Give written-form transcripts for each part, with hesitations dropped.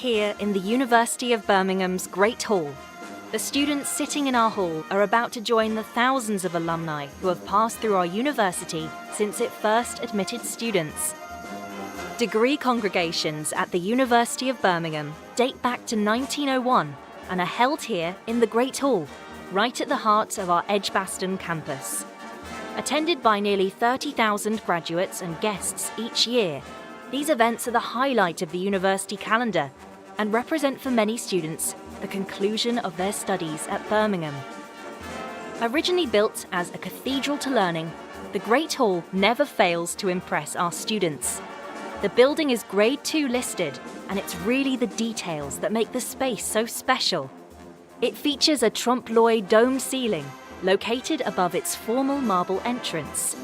here in the University of Birmingham's Great Hall. The students sitting in our hall are about to join the thousands of alumni who have passed through our university since it first admitted students. Degree congregations at the University of Birmingham date back to 1901 and are held here in the Great Hall, right at the heart of our Edgbaston campus. Attended by nearly 30,000 graduates and guests each year, these events are the highlight of the university calendar and represent for many students the conclusion of their studies at Birmingham. Originally built as a cathedral to learning, the Great Hall never fails to impress our students. The building is Grade 2 listed, and it's really the details that make the space so special. It features a trompe-l'oeil domed ceiling located above its formal marble entrance.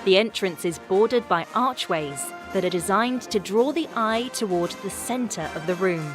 The entrance is bordered by archways that are designed to draw the eye toward the center of the room.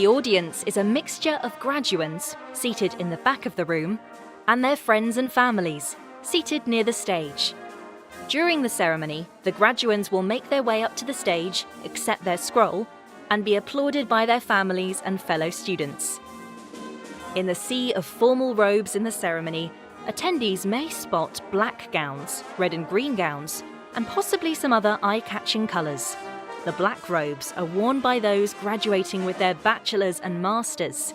The audience is a mixture of graduands, seated in the back of the room, and their friends and families, seated near the stage. During the ceremony, the graduands will make their way up to the stage, accept their scroll, and be applauded by their families and fellow students. In the sea of formal robes in the ceremony, attendees may spot black gowns, red and green gowns, and possibly some other eye-catching colours. The black robes are worn by those graduating with their bachelor's and master's.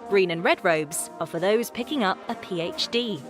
Green and red robes are for those picking up a PhD.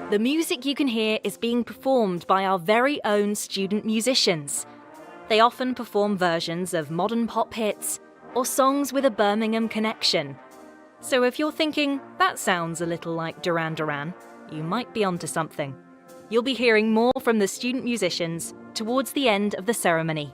The music you can hear is being performed by our very own student musicians. They often perform versions of modern pop hits or songs with a Birmingham connection. So if you're thinking, that sounds a little like Duran Duran, you might be onto something. You'll be hearing more from the student musicians towards the end of the ceremony.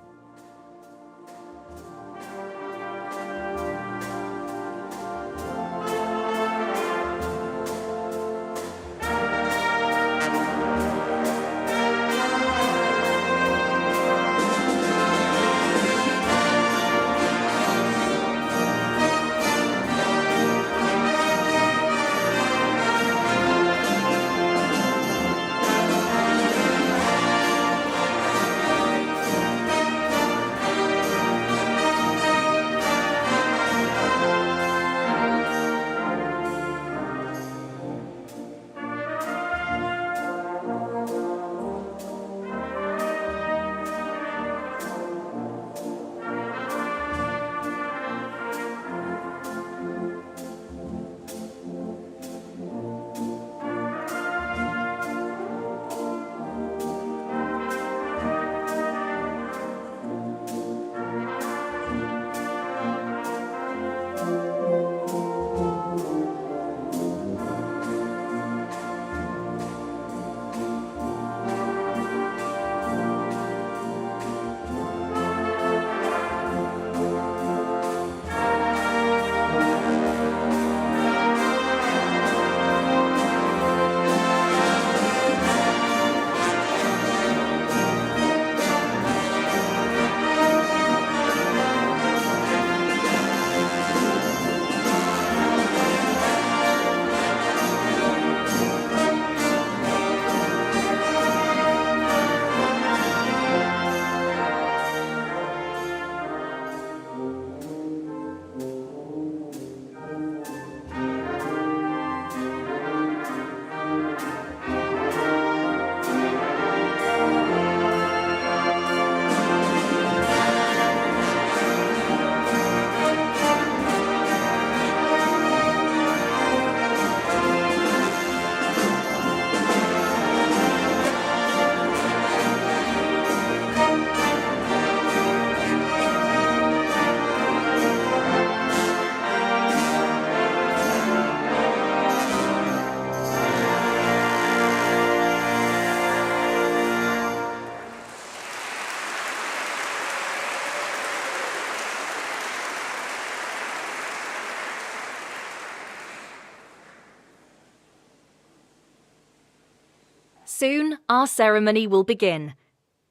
Soon, our ceremony will begin.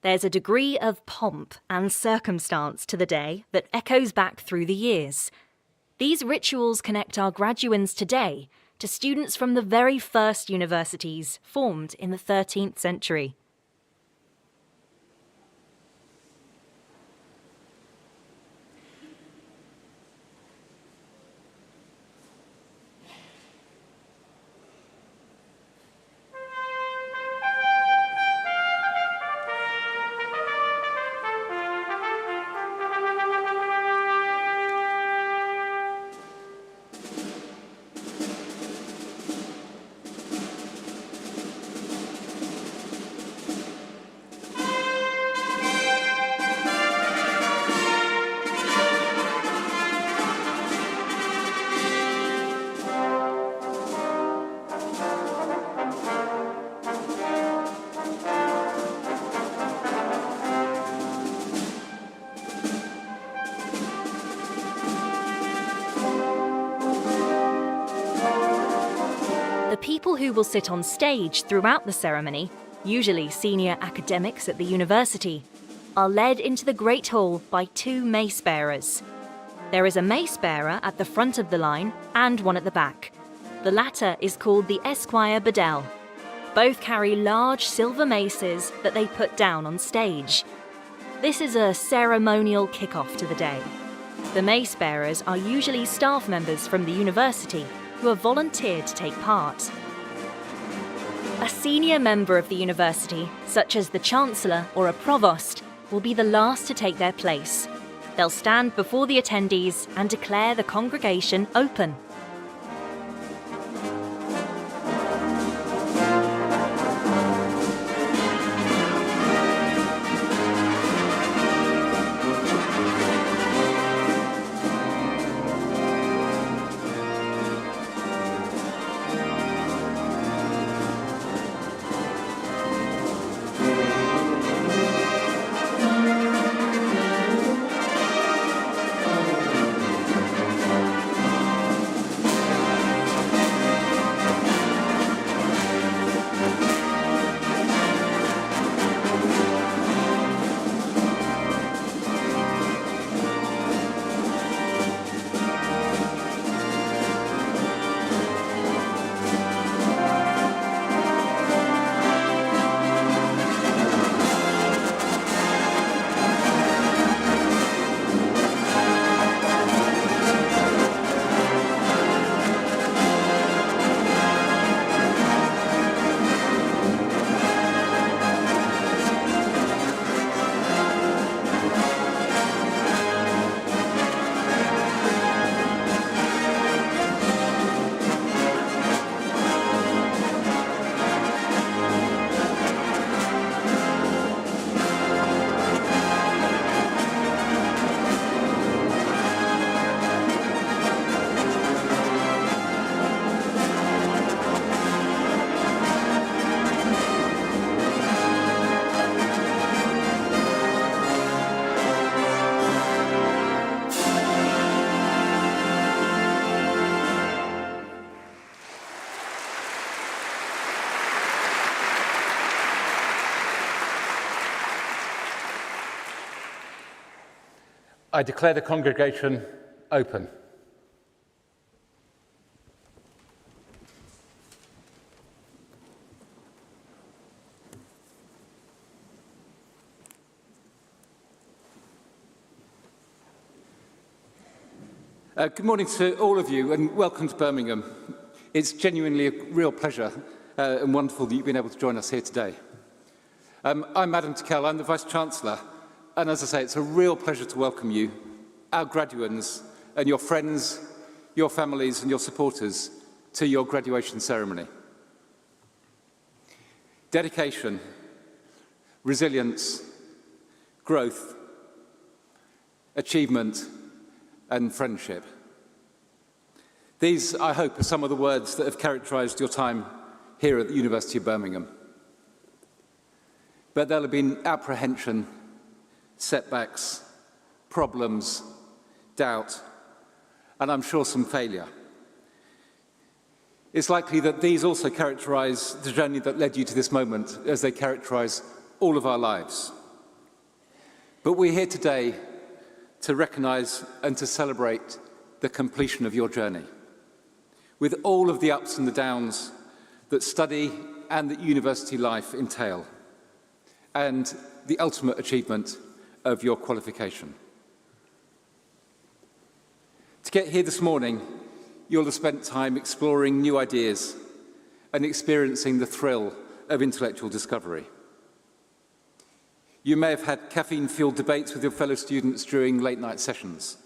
There's a degree of pomp and circumstance to the day that echoes back through the years. These rituals connect our graduands today to students from the very first universities formed in the 13th century. The people who will sit on stage throughout the ceremony, usually senior academics at the university, are led into the Great Hall by two mace bearers. There is a mace bearer at the front of the line and one at the back. The latter is called the Esquire Bedell. Both carry large silver maces that they put down on stage. This is a ceremonial kick-off to the day. The mace bearers are usually staff members from the university who have volunteered to take part. A senior member of the university, such as the Chancellor or a Provost, will be the last to take their place. They'll stand before the attendees and declare the congregation open. I declare the congregation open. Good morning to all of you and welcome to Birmingham. It's genuinely a real pleasure and wonderful that you've been able to join us here today. I'm Adam Tickell, I'm the Vice-Chancellor, and as I say, it's a real pleasure to welcome you, our graduands, and your friends, your families and your supporters to your graduation ceremony. Dedication, resilience, growth, achievement, and friendship. These, I hope, are some of the words that have characterised your time here at the University of Birmingham. But there'll have been apprehension, setbacks, problems, doubt, and I'm sure some failure. It's likely that these also characterise the journey that led you to this moment, as they characterise all of our lives. But we're here today to recognise and to celebrate the completion of your journey, with all of the ups and the downs that study and that university life entail, and the ultimate achievement of your qualification. To get here this morning, you'll have spent time exploring new ideas and experiencing the thrill of intellectual discovery. You may have had caffeine-fueled debates with your fellow students during late-night sessions.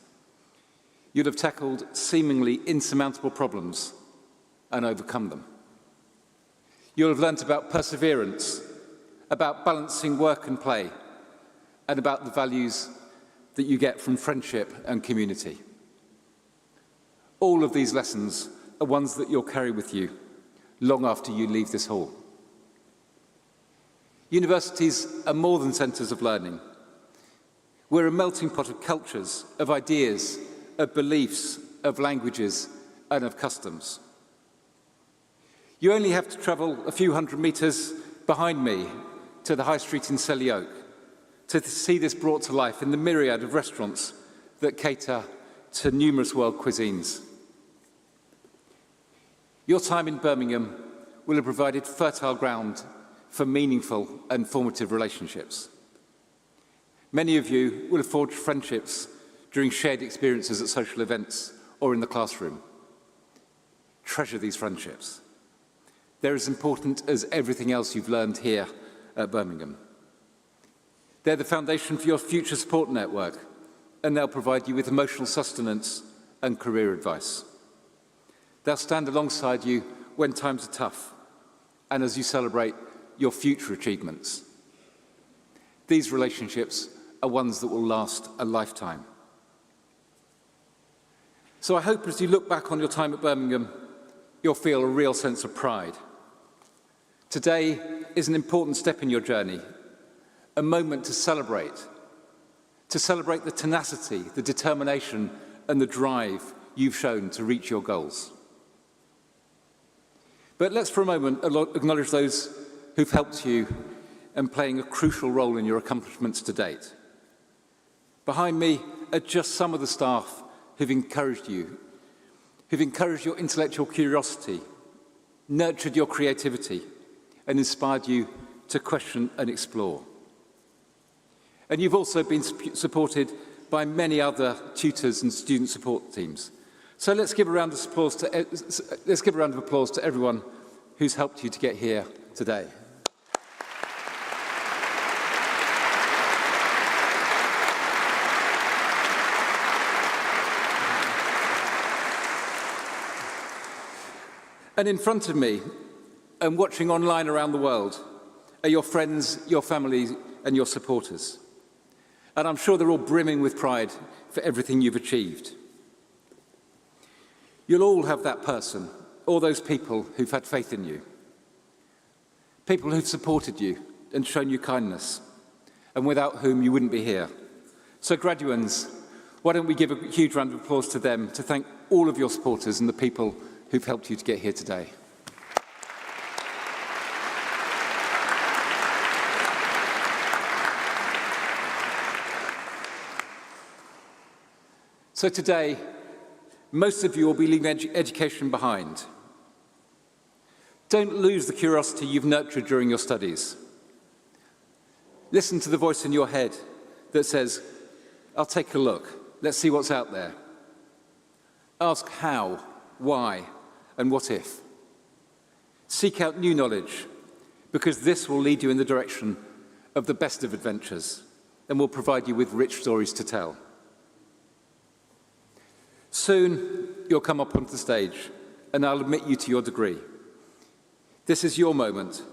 You'd have tackled seemingly insurmountable problems and overcome them. You'll have learnt about perseverance, about balancing work and play, and about the values that you get from friendship and community. All of these lessons are ones that you'll carry with you long after you leave this hall. Universities are more than centres of learning. We're a melting pot of cultures, of ideas, of beliefs, of languages, and of customs. You only have to travel a few hundred metres behind me to the High Street in Selly Oak to see this brought to life in the myriad of restaurants that cater to numerous world cuisines. Your time in Birmingham will have provided fertile ground for meaningful and formative relationships. Many of you will have forged friendships during shared experiences at social events or in the classroom. Treasure these friendships. They're as important as everything else you've learned here at Birmingham. They're the foundation for your future support network, and they'll provide you with emotional sustenance and career advice. They'll stand alongside you when times are tough and as you celebrate your future achievements. These relationships are ones that will last a lifetime. So I hope as you look back on your time at Birmingham, you'll feel a real sense of pride. Today is an important step in your journey, a moment to celebrate the tenacity, the determination, and the drive you've shown to reach your goals. But let's for a moment acknowledge those who've helped you and playing a crucial role in your accomplishments to date. Behind me are just some of the staff who've encouraged you, who've encouraged your intellectual curiosity, nurtured your creativity, and inspired you to question and explore. And you've also been supported by many other tutors and student support teams. So let's give a round of applause to everyone who's helped you to get here today. And in front of me, and watching online around the world, are your friends, your family, and your supporters. And I'm sure they're all brimming with pride for everything you've achieved. You'll all have that person, or those people who've had faith in you. People who've supported you and shown you kindness, and without whom you wouldn't be here. So graduands, why don't we give a huge round of applause to them to thank all of your supporters and the people who've helped you to get here today. So today, most of you will be leaving education behind. Don't lose the curiosity you've nurtured during your studies. Listen to the voice in your head that says, I'll take a look, let's see what's out there. Ask how, why, and what if. Seek out new knowledge, because this will lead you in the direction of the best of adventures and will provide you with rich stories to tell. Soon, you'll come up onto the stage, and I'll admit you to your degree. This is your moment.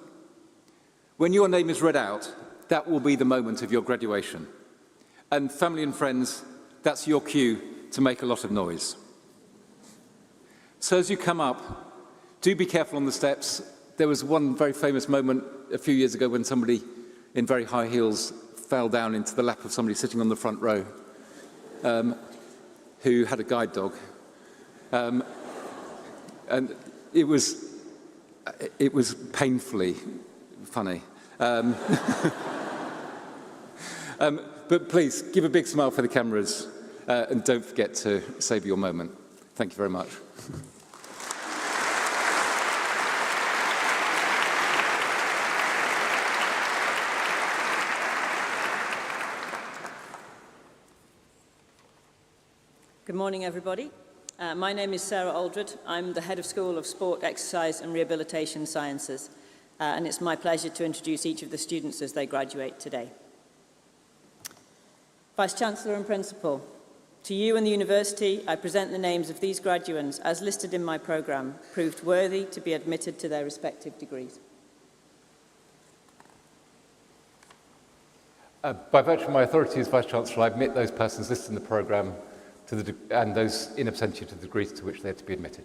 When your name is read out, that will be the moment of your graduation. And family and friends, that's your cue to make a lot of noise. So as you come up, do be careful on the steps. There was one very famous moment a few years ago when somebody in very high heels fell down into the lap of somebody sitting on the front row who had a guide dog. And it was painfully funny. But please, give a big smile for the cameras and don't forget to savour your moment. Thank you very much. Good morning, everybody. My name is Sarah Aldred. I'm the Head of School of Sport, Exercise and Rehabilitation Sciences, and it's my pleasure to introduce each of the students as they graduate today. Vice-Chancellor and Principal, to you and the University, I present the names of these graduates as listed in my programme, proved worthy to be admitted to their respective degrees. By virtue of my authority as Vice-Chancellor, I admit those persons listed in the programme and those in absentia to the degrees to which they are to be admitted.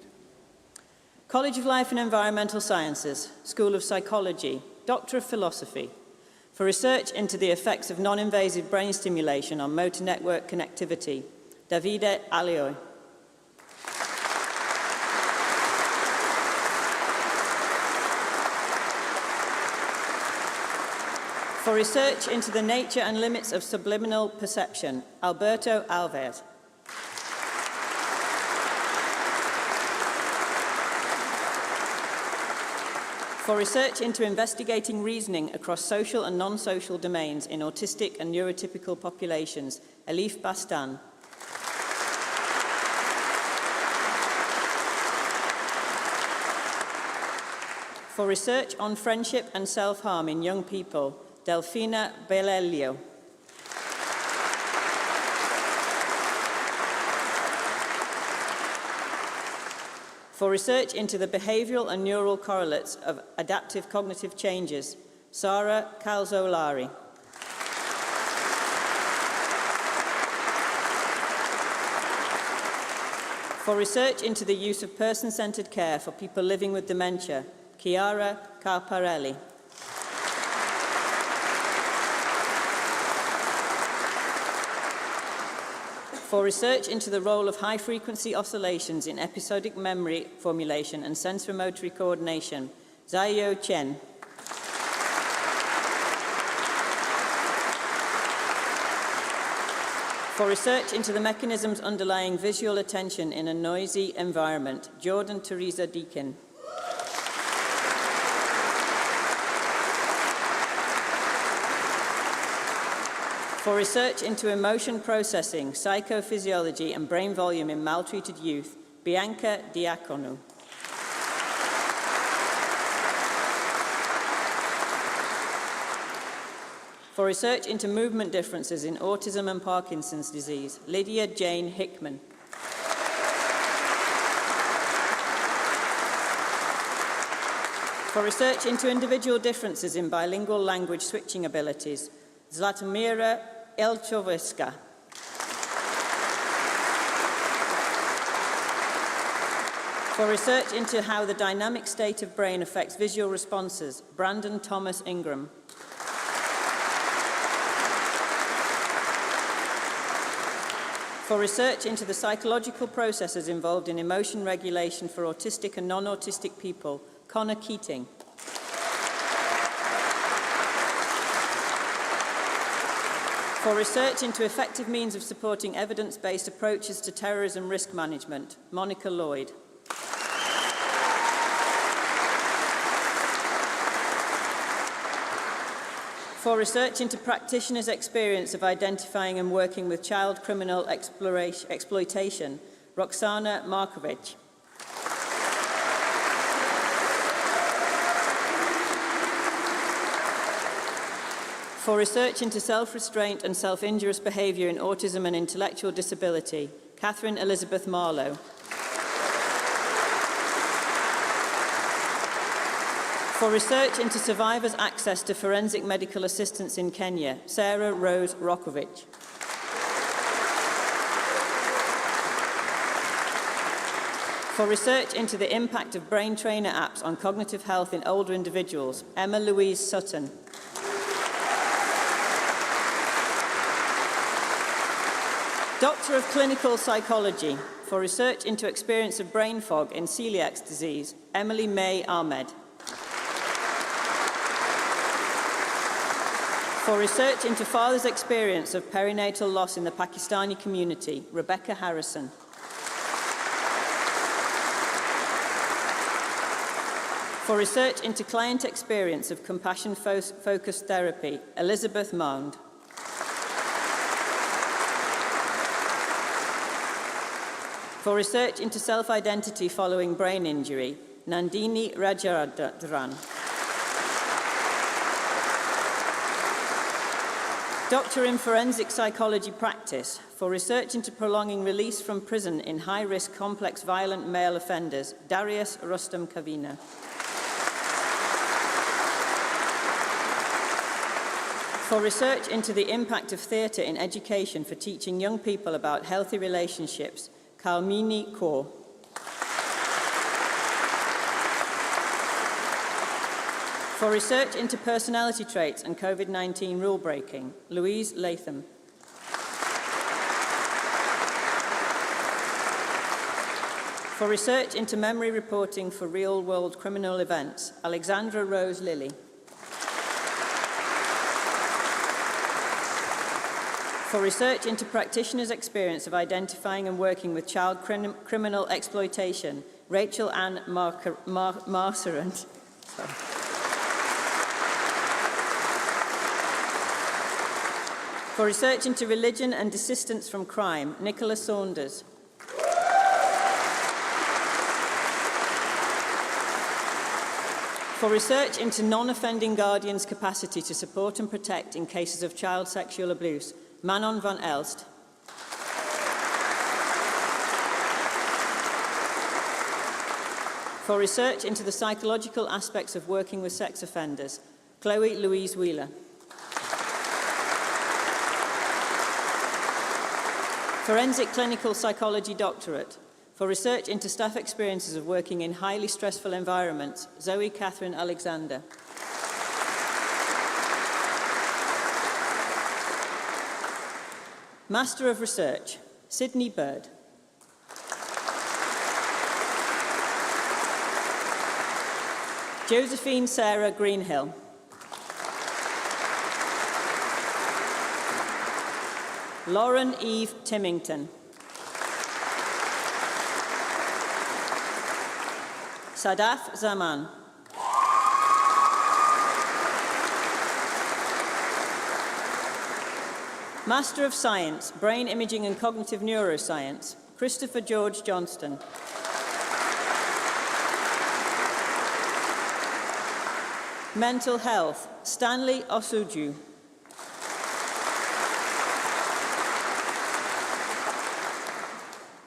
College of Life and Environmental Sciences, School of Psychology, Doctor of Philosophy, for research into the effects of non-invasive brain stimulation on motor network connectivity, Davide Allioi. For research into the nature and limits of subliminal perception, Alberto Alves. For research into investigating reasoning across social and non-social domains in autistic and neurotypical populations, Elif Bastan. For research on friendship and self-harm in young people, Delfina Bellelio. For research into the behavioural and neural correlates of adaptive cognitive changes, Sara Calzolari. For research into the use of person-centred care for people living with dementia, Chiara Carparelli. For research into the role of high-frequency oscillations in episodic memory formulation and sensorimotory coordination, Zaiyo Chen. For research into the mechanisms underlying visual attention in a noisy environment, Jordan Teresa Deakin. For research into emotion processing, psychophysiology and brain volume in maltreated youth, Bianca Diaconou. For research into movement differences in autism and Parkinson's disease, Lydia Jane Hickman. For research into individual differences in bilingual language switching abilities, Zlatomira Elchoveska. For research into how the dynamic state of brain affects visual responses, Brandon Thomas Ingram. For research into the psychological processes involved in emotion regulation for autistic and non-autistic people, Connor Keating. For For research into effective means of supporting evidence-based approaches to terrorism risk management, Monica Lloyd. For research into practitioners' experience of identifying and working with child criminal exploitation, Roxana Markovic. For research into self-restraint and self-injurious behaviour in autism and intellectual disability, Catherine Elizabeth Marlowe. For research into survivors' access to forensic medical assistance in Kenya, Sarah Rose Rokovic. For research into the impact of brain trainer apps on cognitive health in older individuals, Emma Louise Sutton. Doctor of Clinical Psychology, for research into experience of brain fog in celiac disease, Emily May Ahmed. For research into fathers' experience of perinatal loss in the Pakistani community, Rebecca Harrison. For research into client experience of compassion-focused therapy, Elizabeth Mound. For research into self-identity following brain injury, Nandini Rajaradran. Doctor in Forensic Psychology Practice, for research into prolonging release from prison in high-risk complex violent male offenders, Darius Rustam Kavina. For research into the impact of theatre in education for teaching young people about healthy relationships, Kalmini Kaur. For research into personality traits and COVID-19 rule breaking, Louise Latham. For research into memory reporting for real-world criminal events, Alexandra Rose Lilly. For research into practitioners' experience of identifying and working with child criminal exploitation, Rachel Ann Marceran. For research into religion and desistance from crime, Nicola Saunders. For research into non-offending guardians' capacity to support and protect in cases of child sexual abuse, Manon van Elst. For research into the psychological aspects of working with sex offenders, Chloe Louise Wheeler. Forensic Clinical Psychology Doctorate, for research into staff experiences of working in highly stressful environments, Zoe Catherine Alexander. Master of Research, Sydney Bird. Josephine Sarah Greenhill. Lauren Eve Timmington. Sadaf Zaman. Master of Science, Brain Imaging and Cognitive Neuroscience, Christopher George Johnston. Mental Health, Stanley Osuju.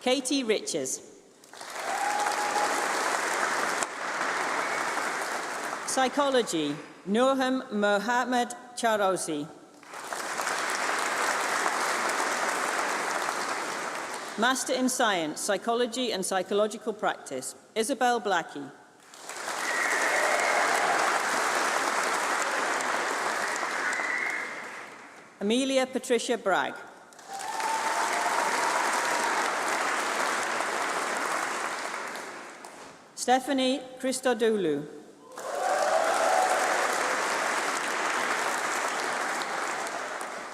Katie Riches. Psychology, Nurham Mohammed Charouzi. Master in Science, Psychology and Psychological Practice, Isabel Blackie. Amelia Patricia Bragg. Stephanie Christodoulou.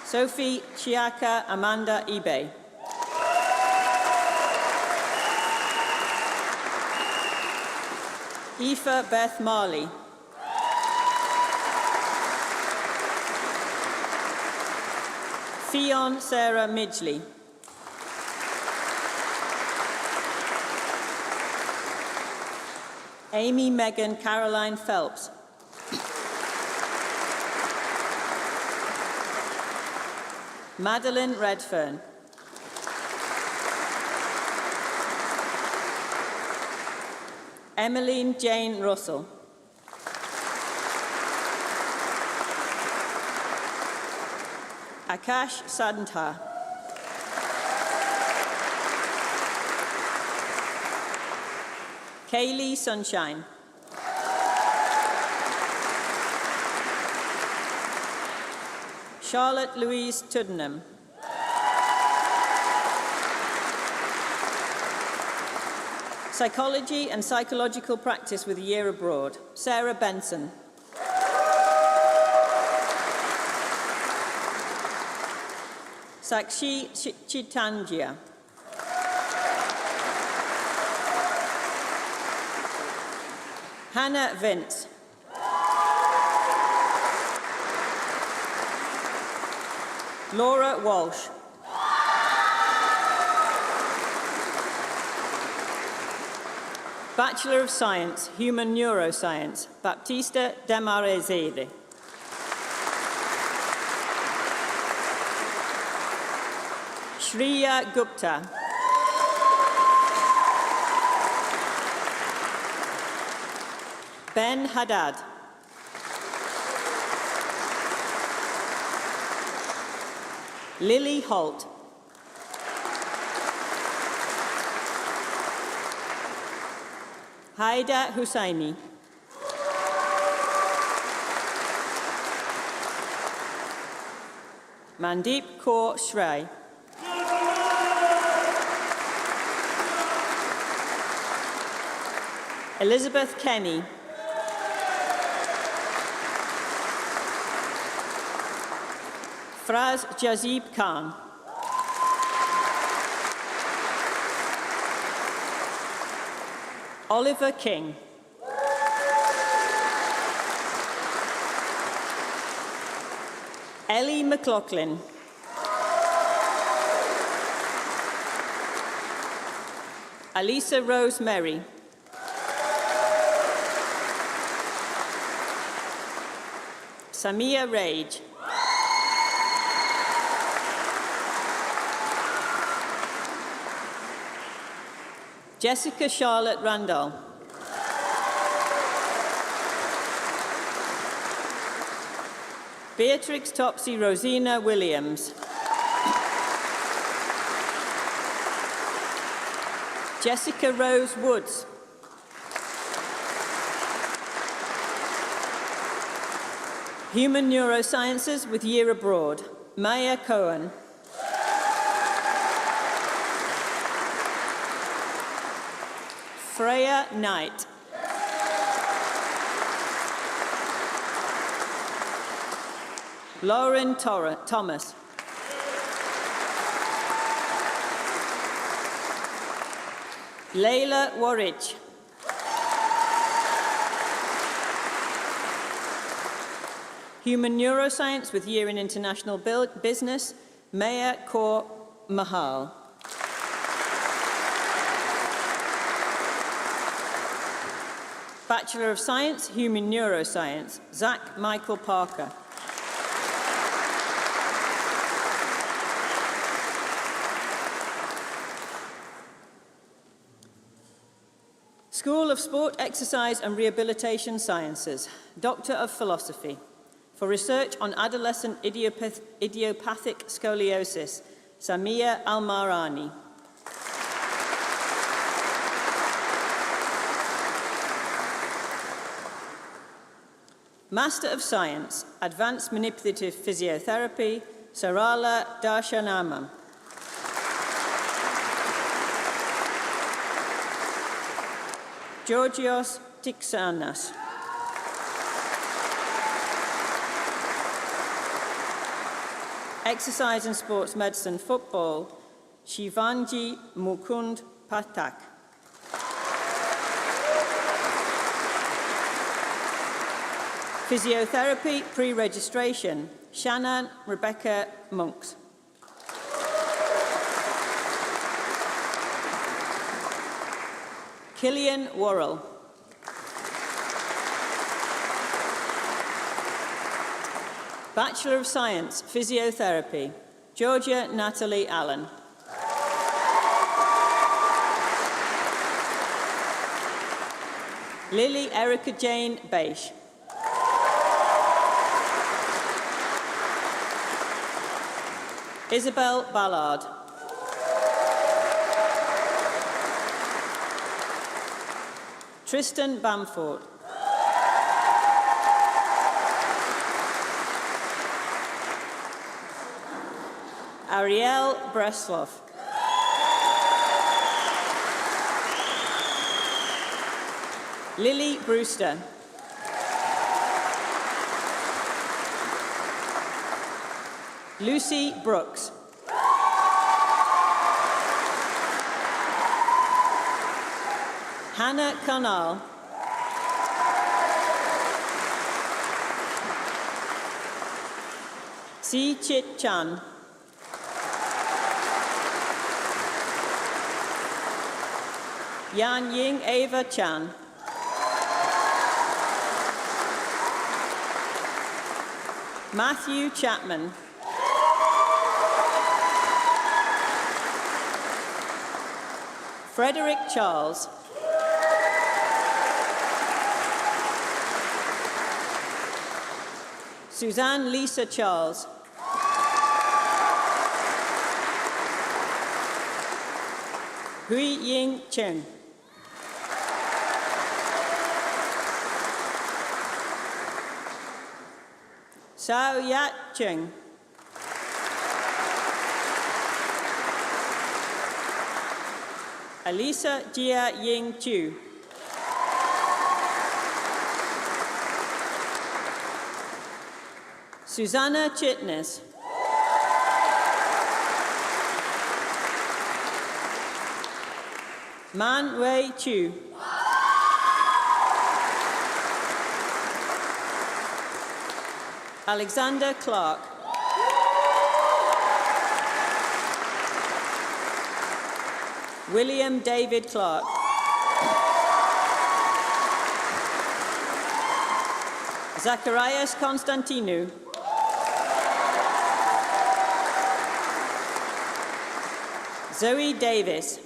Sophie Chiaka Amanda Ibe. Aoife Beth Marley. Fionn Sarah Midgley. Amy Megan Caroline Phelps. Madeline Redfern. Emmeline Jane Russell. Akash Sadhanta. Kaylee Sunshine. Charlotte Louise Tuddenham. Psychology and Psychological Practice with a Year Abroad, Sarah Benson. Sakshi Chitangia. Hannah Vince. Laura Walsh. Bachelor of Science, Human Neuroscience, Baptista Demarezede. Shreya Gupta. Ben Haddad. Lily Holt. Haida Hussaini. Mandeep Kaur Shray. Elizabeth Kenny. Fraz Jazib Khan. Oliver King. Ellie McLaughlin. Alisa Rose Merry. Samia Rage. Jessica Charlotte Randall. Beatrix Topsy Rosina Williams. Jessica Rose Woods. Human Neurosciences with Year Abroad, Maya Cohen. Freya Knight. Lauren Thomas. Leila Warich. Human Neuroscience with Year in International Business, Maya Kaur Mahal. Bachelor of Science, Human Neuroscience, Zach Michael Parker. School of Sport, Exercise and Rehabilitation Sciences, Doctor of Philosophy, for research on adolescent idiopathic scoliosis, Samia Almarani. Master of Science, Advanced Manipulative Physiotherapy, Sarala Darshanamam. Georgios Tixanas. Exercise and Sports Medicine Football, Shivanji Mukund Pathak. Physiotherapy pre-registration, Shannon Rebecca Monks. Killian Worrell. Bachelor of Science, Physiotherapy, Georgia Natalie Allen. Lily Erica Jane Beisch. Isabel Ballard. Tristan Bamford. Ariel Bresloff. Lily Brewster. Lucy Brooks. Hannah Canal. Si Chit Chan. Yan Ying Ava Chan. Matthew Chapman. Frederick Charles. Suzanne Lisa Charles. Hui Ying Chen. Sao Yat Cheng. Alisa Jia Ying Chu. Susanna Chitness. Man Wei Chu. Alexander Clark. William David Clark. Zacharias Constantinou. Zoe Davis.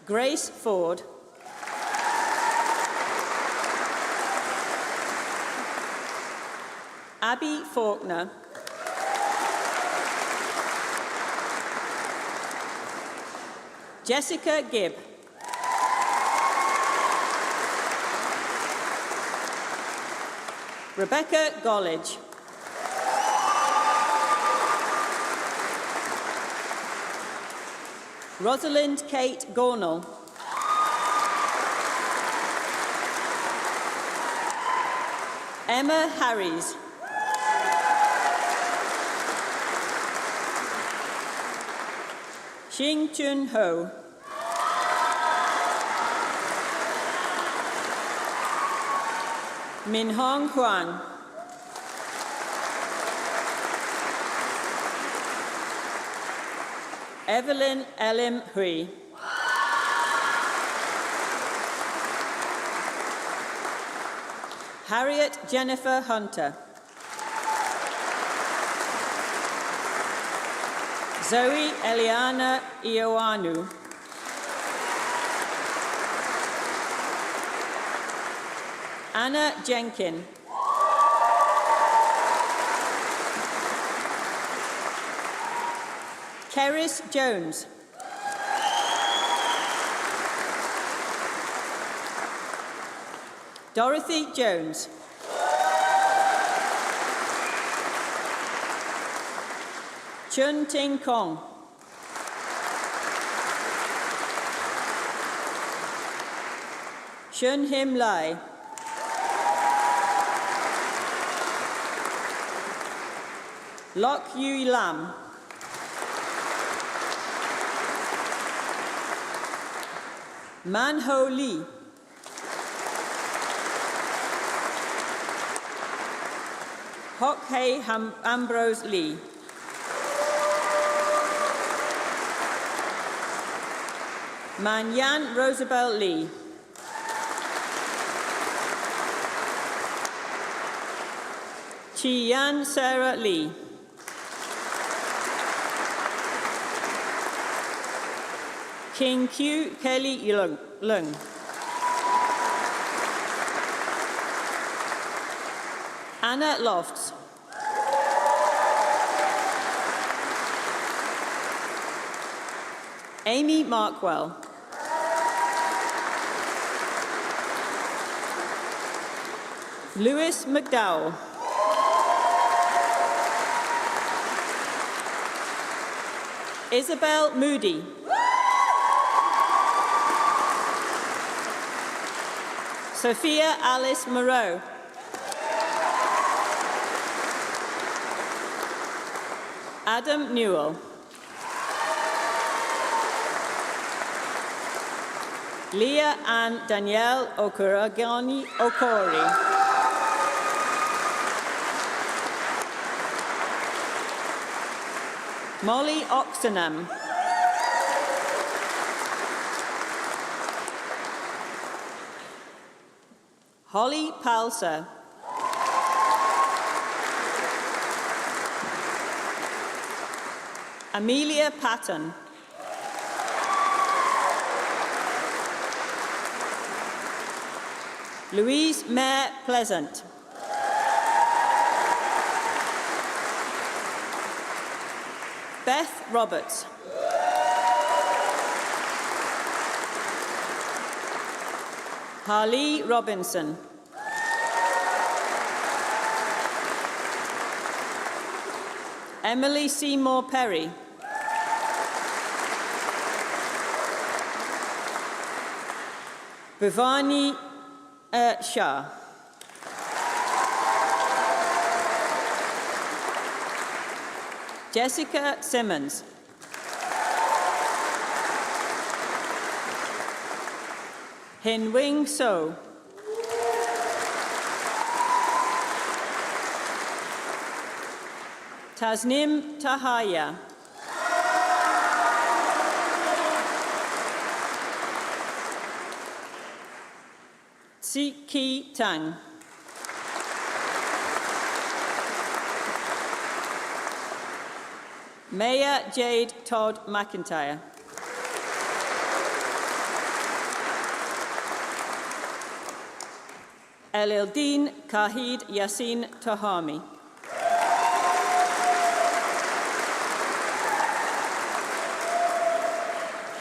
Grace Ford. Abby Faulkner. Jessica Gibb. Rebecca Gollidge. Rosalind Kate Gornall. Emma Harries. Xing Chun Ho. Min Hong Huang. Evelyn Elim Hui. Harriet Jennifer Hunter. Zoe Eliana Ioanu. Anna Jenkin. Keris Jones. Dorothy Jones. Chun Ting Kong. Shun Him Lai. Loch Yui Lam. Man Ho Lee. Hok Hei Ambrose Lee. Man Yan Rosabelle Lee. Chi Yan Sarah Lee. King Q Kelly Lung. Anna Lofts. Amy Markwell. Lewis McDowell. Isabel Moody. Sophia Alice Moreau. Adam Newell. Leah Ann Danielle Okuragani Okori. Molly Oxenham. Holly Palser. Amelia Patton. Louise Mare Pleasant. Beth Roberts. Harlee Robinson. Emily Seymour Perry. Bhavani Shah. Jessica Simmons. Hin Wing So. Tasnim Tahaya. Ki Tang. Maya Jade Todd McIntyre. Elildeen Kahid Yassin Tahami.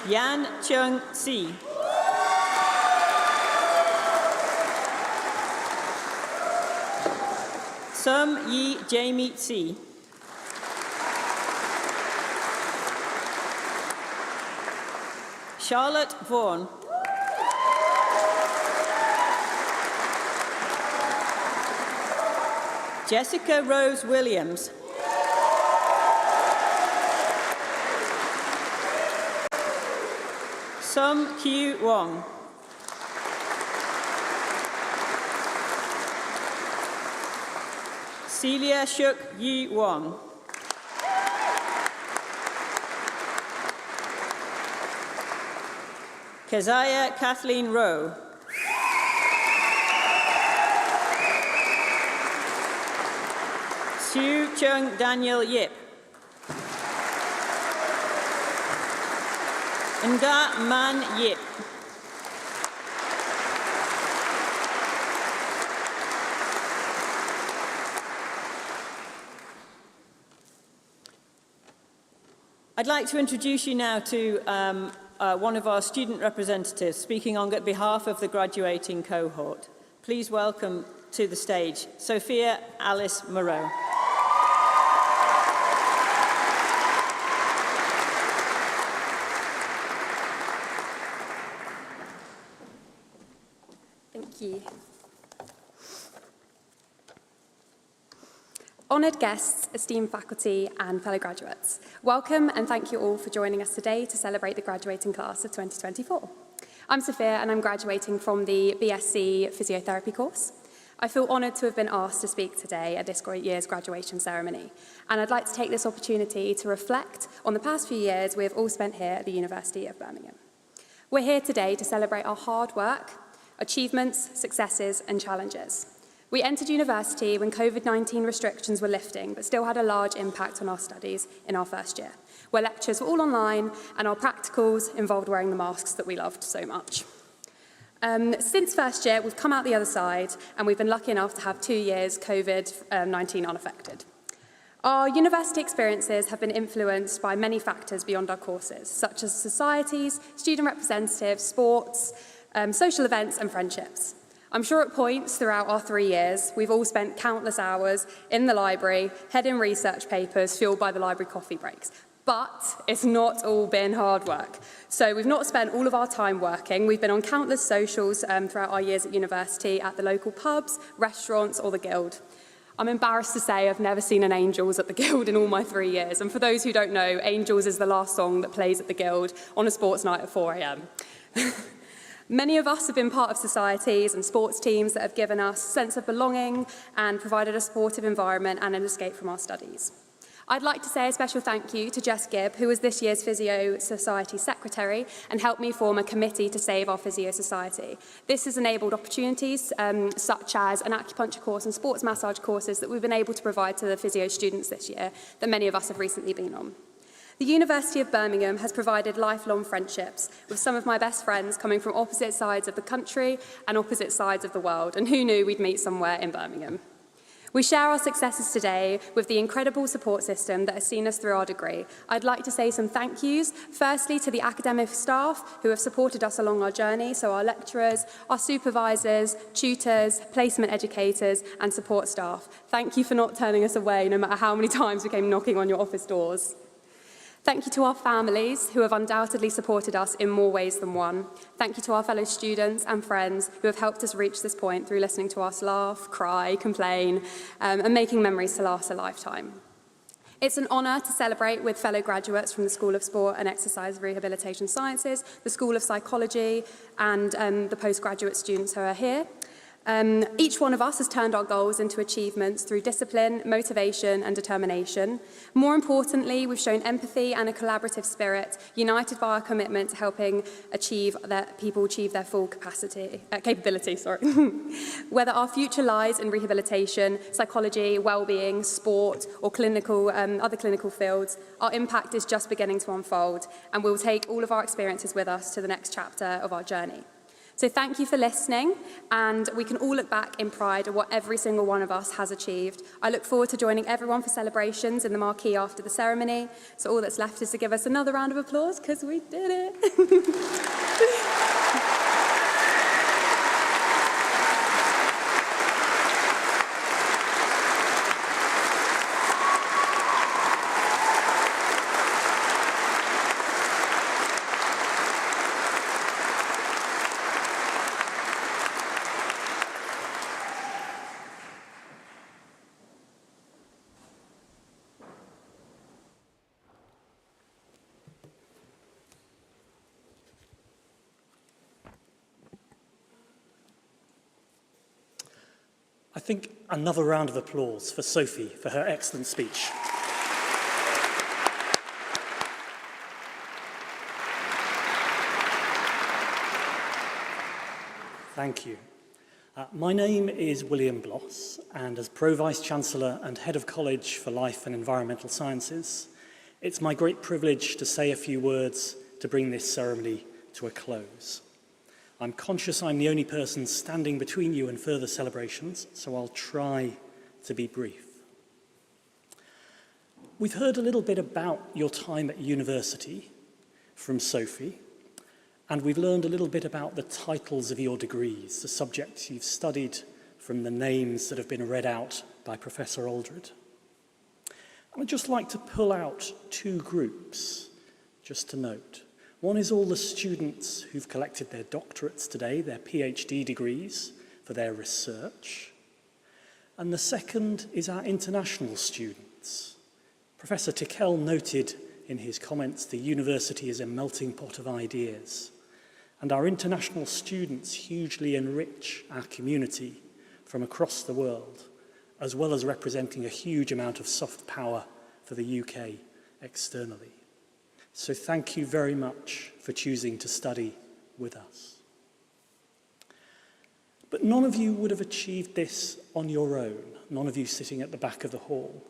Yan Chung Si. Sum Yi Jamie Si. Charlotte Vaughan. Jessica Rose Williams. Sum Q Wong. Celia Shuk Yi Wong. Keziah Kathleen Rowe. Sue Chung Daniel Yip. Nga Man Yip. I'd like to introduce you now to one of our student representatives speaking on behalf of the graduating cohort. Please welcome to the stage Sophia Alice Moreau. Thank you. Honoured guests, esteemed faculty and fellow graduates, welcome and thank you all for joining us today to celebrate the graduating class of 2024. I'm Sophia and I'm graduating from the BSc Physiotherapy course. I feel honoured to have been asked to speak today at this year's graduation ceremony, and I'd like to take this opportunity to reflect on the past few years we have all spent here at the University of Birmingham. We're here today to celebrate our hard work, achievements, successes and challenges. We entered university when COVID-19 restrictions were lifting, but still had a large impact on our studies in our first year, where lectures were all online and our practicals involved wearing the masks that we loved so much. Since first year, we've come out the other side and we've been lucky enough to have 2 years COVID-19 unaffected. Our university experiences have been influenced by many factors beyond our courses, such as societies, student representatives, sports, social events and friendships. I'm sure at points throughout our 3 years, we've all spent countless hours in the library, heading research papers fueled by the library coffee breaks. But it's not all been hard work. So we've not spent all of our time working. We've been on countless socials throughout our years at university, at the local pubs, restaurants or the Guild. I'm embarrassed to say I've never seen an Angels at the Guild in all my 3 years. And for those who don't know, Angels is the last song that plays at the Guild on a sports night at 4 a.m. Many of us have been part of societies and sports teams that have given us a sense of belonging and provided a supportive environment and an escape from our studies. I'd like to say a special thank you to Jess Gibb, who was this year's Physio Society Secretary and helped me form a committee to save our Physio Society. This has enabled opportunities such as an acupuncture course and sports massage courses that we've been able to provide to the physio students this year that many of us have recently been on. The University of Birmingham has provided lifelong friendships with some of my best friends coming from opposite sides of the country and opposite sides of the world, and who knew we'd meet somewhere in Birmingham. We share our successes today with the incredible support system that has seen us through our degree. I'd like to say some thank yous, firstly to the academic staff who have supported us along our journey, so our lecturers, our supervisors, tutors, placement educators and support staff. Thank you for not turning us away no matter how many times we came knocking on your office doors. Thank you to our families who have undoubtedly supported us in more ways than one. Thank you to our fellow students and friends who have helped us reach this point through listening to us laugh, cry, complain, and making memories to last a lifetime. It's an honour to celebrate with fellow graduates from the School of Sport and Exercise Rehabilitation Sciences, the School of Psychology, and the postgraduate students who are here. Each one of us has turned our goals into achievements through discipline, motivation and determination. More importantly, we've shown empathy and a collaborative spirit, united by our commitment to helping people achieve their full capability. Whether our future lies in rehabilitation, psychology, well-being, sport or other clinical fields, our impact is just beginning to unfold and we'll take all of our experiences with us to the next chapter of our journey. So thank you for listening, and we can all look back in pride at what every single one of us has achieved. I look forward to joining everyone for celebrations in the marquee after the ceremony. So all that's left is to give us another round of applause, because we did it. I think another round of applause for Sophie for her excellent speech. Thank you. My name is William Bloss, and as Pro-Vice-Chancellor and Head of College for Life and Environmental Sciences, it's my great privilege to say a few words to bring this ceremony to a close. I'm conscious I'm the only person standing between you and further celebrations, so I'll try to be brief. We've heard a little bit about your time at university from Sophie, and we've learned a little bit about the titles of your degrees, the subjects you've studied from the names that have been read out by Professor Aldred. And I'd just like to pull out two groups, just to note. One is all the students who've collected their doctorates today, their PhD degrees for their research. And the second is our international students. Professor Tickell noted in his comments the university is a melting pot of ideas, and our international students hugely enrich our community from across the world, as well as representing a huge amount of soft power for the UK externally. So thank you very much for choosing to study with us. But none of you would have achieved this on your own, none of you sitting at the back of the hall.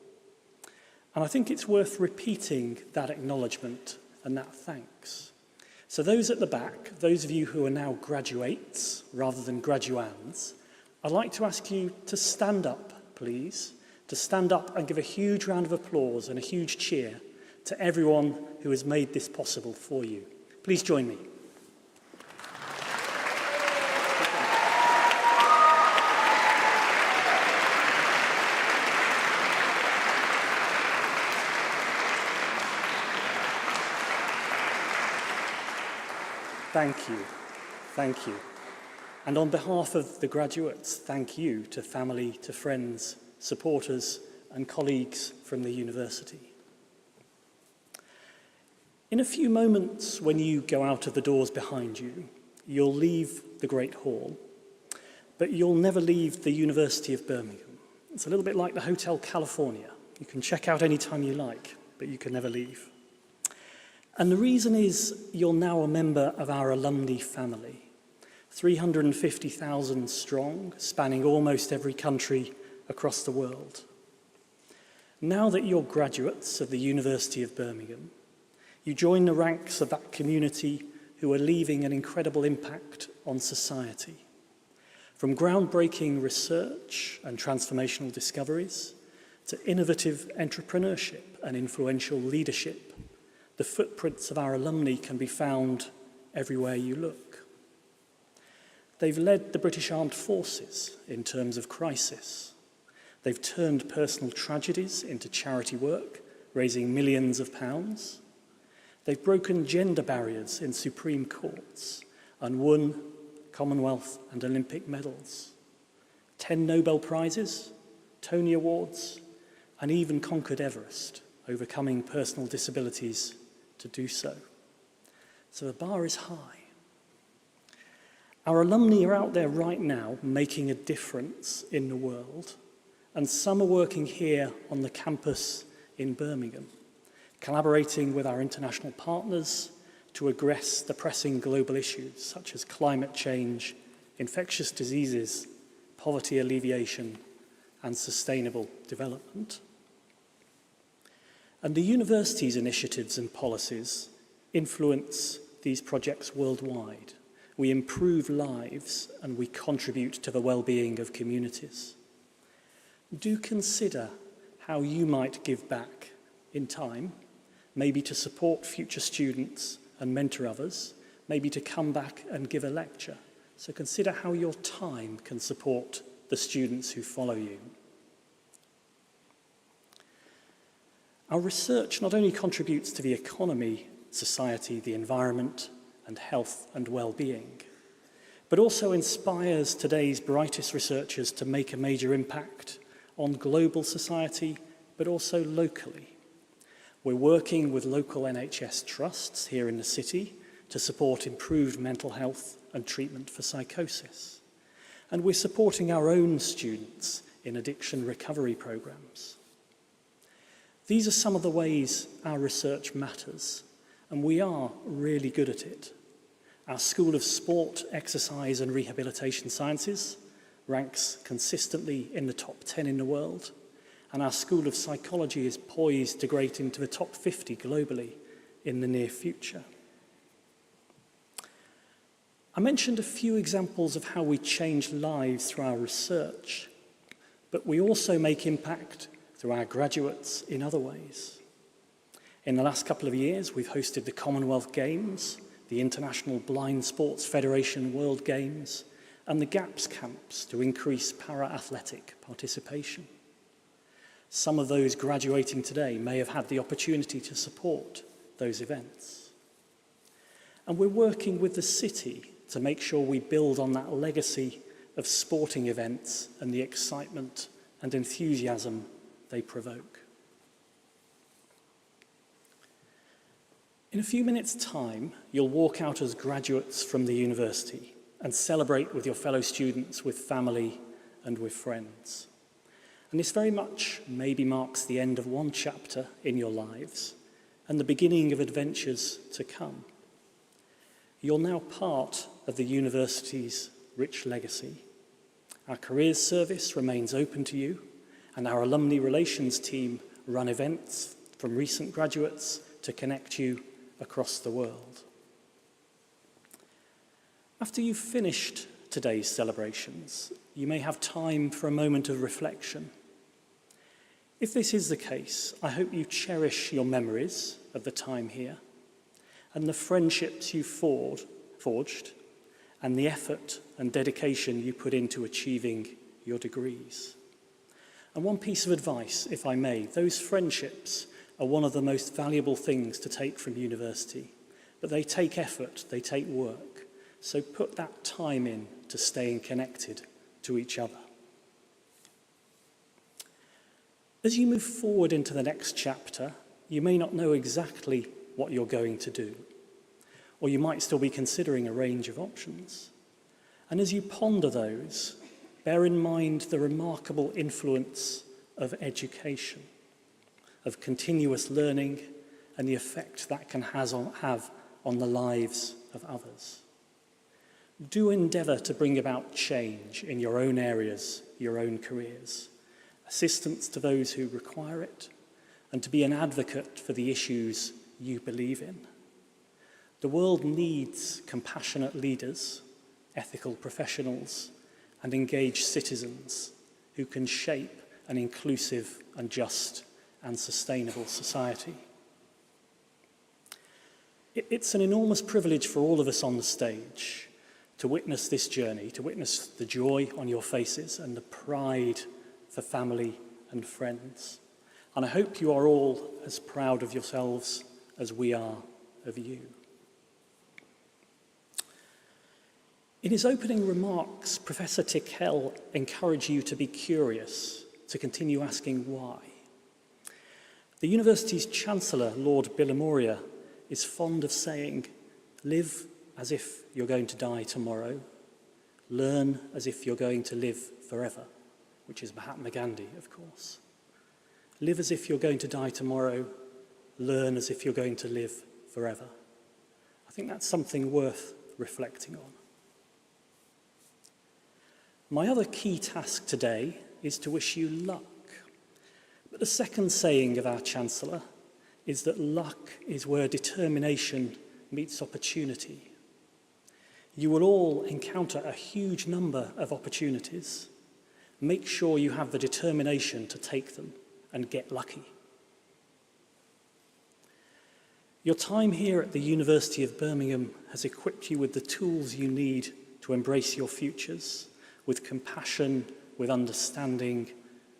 And I think it's worth repeating that acknowledgement and that thanks. So those at the back, those of you who are now graduates rather than graduands, I'd like to ask you to stand up, please, to stand up and give a huge round of applause and a huge cheer to everyone who has made this possible for you. Please join me. Thank you. Thank you. And on behalf of the graduates, thank you to family, to friends, supporters, and colleagues from the university. In a few moments, when you go out of the doors behind you, you'll leave the Great Hall, but you'll never leave the University of Birmingham. It's a little bit like the Hotel California. You can check out any time you like, but you can never leave. And the reason is you're now a member of our alumni family, 350,000 strong, spanning almost every country across the world. Now that you're graduates of the University of Birmingham, you join the ranks of that community who are leaving an incredible impact on society. From groundbreaking research and transformational discoveries to innovative entrepreneurship and influential leadership, the footprints of our alumni can be found everywhere you look. They've led the British Armed Forces in terms of crisis. They've turned personal tragedies into charity work, raising millions of pounds. They've broken gender barriers in Supreme Courts and won Commonwealth and Olympic medals, 10 Nobel Prizes, Tony Awards, and even conquered Everest, overcoming personal disabilities to do so. So the bar is high. Our alumni are out there right now making a difference in the world, and some are working here on the campus in Birmingham, collaborating with our international partners to address the pressing global issues such as climate change, infectious diseases, poverty alleviation, and sustainable development. And the university's initiatives and policies influence these projects worldwide. We improve lives and we contribute to the well-being of communities. Do consider how you might give back in time, maybe to support future students and mentor others, maybe to come back and give a lecture. So consider how your time can support the students who follow you. Our research not only contributes to the economy, society, the environment, and health and well-being, but also inspires today's brightest researchers to make a major impact on global society, but also locally. We're working with local NHS trusts here in the city to support improved mental health and treatment for psychosis. And we're supporting our own students in addiction recovery programs. These are some of the ways our research matters, and we are really good at it. Our School of Sport, Exercise and Rehabilitation Sciences ranks consistently in the top 10 in the world, and our School of Psychology is poised to grade into the top 50 globally in the near future. I mentioned a few examples of how we change lives through our research, but we also make impact through our graduates in other ways. In the last couple of years, we've hosted the Commonwealth Games, the International Blind Sports Federation World Games, and the GAPS camps to increase para-athletic participation. Some of those graduating today may have had the opportunity to support those events. And we're working with the city to make sure we build on that legacy of sporting events and the excitement and enthusiasm they provoke. In a few minutes' time, you'll walk out as graduates from the university and celebrate with your fellow students, with family and with friends. And this very much maybe marks the end of one chapter in your lives and the beginning of adventures to come. You're now part of the university's rich legacy. Our careers service remains open to you, and our alumni relations team run events from recent graduates to connect you across the world. After you've finished today's celebrations, you may have time for a moment of reflection. If this is the case, I hope you cherish your memories of the time here and the friendships you forged and the effort and dedication you put into achieving your degrees. And one piece of advice, if I may, those friendships are one of the most valuable things to take from university, but they take effort, they take work, so put that time in to staying connected to each other. As you move forward into the next chapter, you may not know exactly what you're going to do, or you might still be considering a range of options. And as you ponder those, bear in mind the remarkable influence of education, of continuous learning, and the effect that can have on the lives of others. Do endeavour to bring about change in your own areas, your own careers, assistance to those who require it, and to be an advocate for the issues you believe in. The world needs compassionate leaders, ethical professionals, and engaged citizens who can shape an inclusive and just and sustainable society. It's an enormous privilege for all of us on the stage to witness this journey, to witness the joy on your faces and the pride for family and friends. And I hope you are all as proud of yourselves as we are of you. In his opening remarks, Professor Tickell encouraged you to be curious, to continue asking why. The university's Chancellor, Lord Bilimoria, is fond of saying, live as if you're going to die tomorrow, learn as if you're going to live forever, which is Mahatma Gandhi, of course. Live as if you're going to die tomorrow, learn as if you're going to live forever. I think that's something worth reflecting on. My other key task today is to wish you luck. But the second saying of our Chancellor is that luck is where determination meets opportunity. You will all encounter a huge number of opportunities. Make sure you have the determination to take them and get lucky. Your time here at the University of Birmingham has equipped you with the tools you need to embrace your futures, with compassion, with understanding,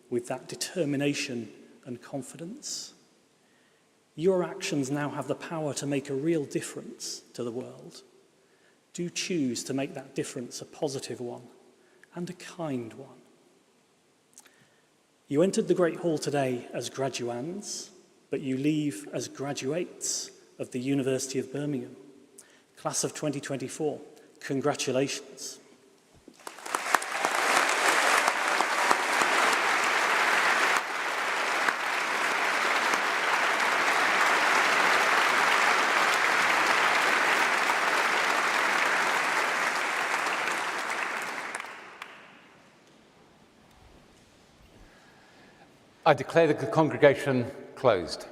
with that determination and confidence. Your actions now have the power to make a real difference to the world. Do choose to make that difference a positive one and a kind one. You entered the Great Hall today as graduands, but you leave as graduates of the University of Birmingham. Class of 2024, congratulations. I declare the congregation closed.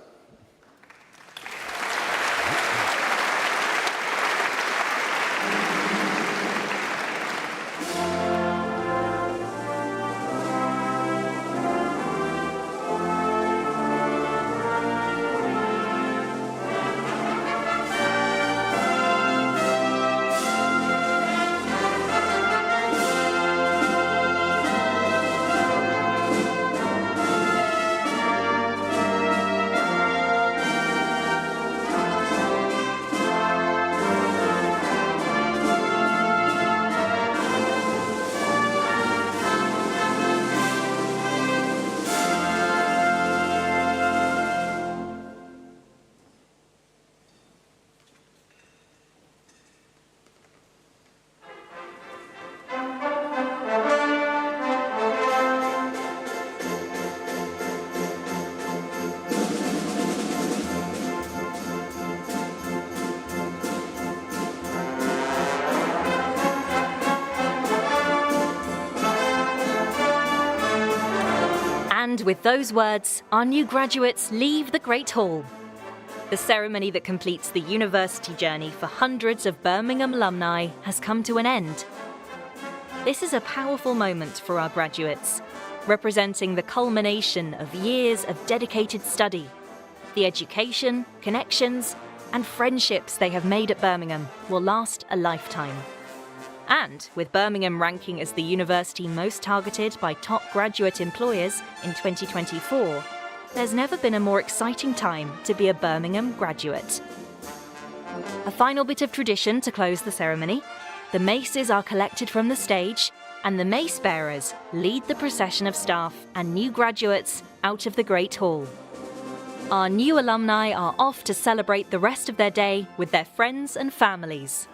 And with those words, our new graduates leave the Great Hall. The ceremony that completes the university journey for hundreds of Birmingham alumni has come to an end. This is a powerful moment for our graduates, representing the culmination of years of dedicated study. The education, connections, and friendships they have made at Birmingham will last a lifetime. And with Birmingham ranking as the university most targeted by top graduate employers in 2024, there's never been a more exciting time to be a Birmingham graduate. A final bit of tradition to close the ceremony. The maces are collected from the stage, and the mace bearers lead the procession of staff and new graduates out of the Great Hall. Our new alumni are off to celebrate the rest of their day with their friends and families.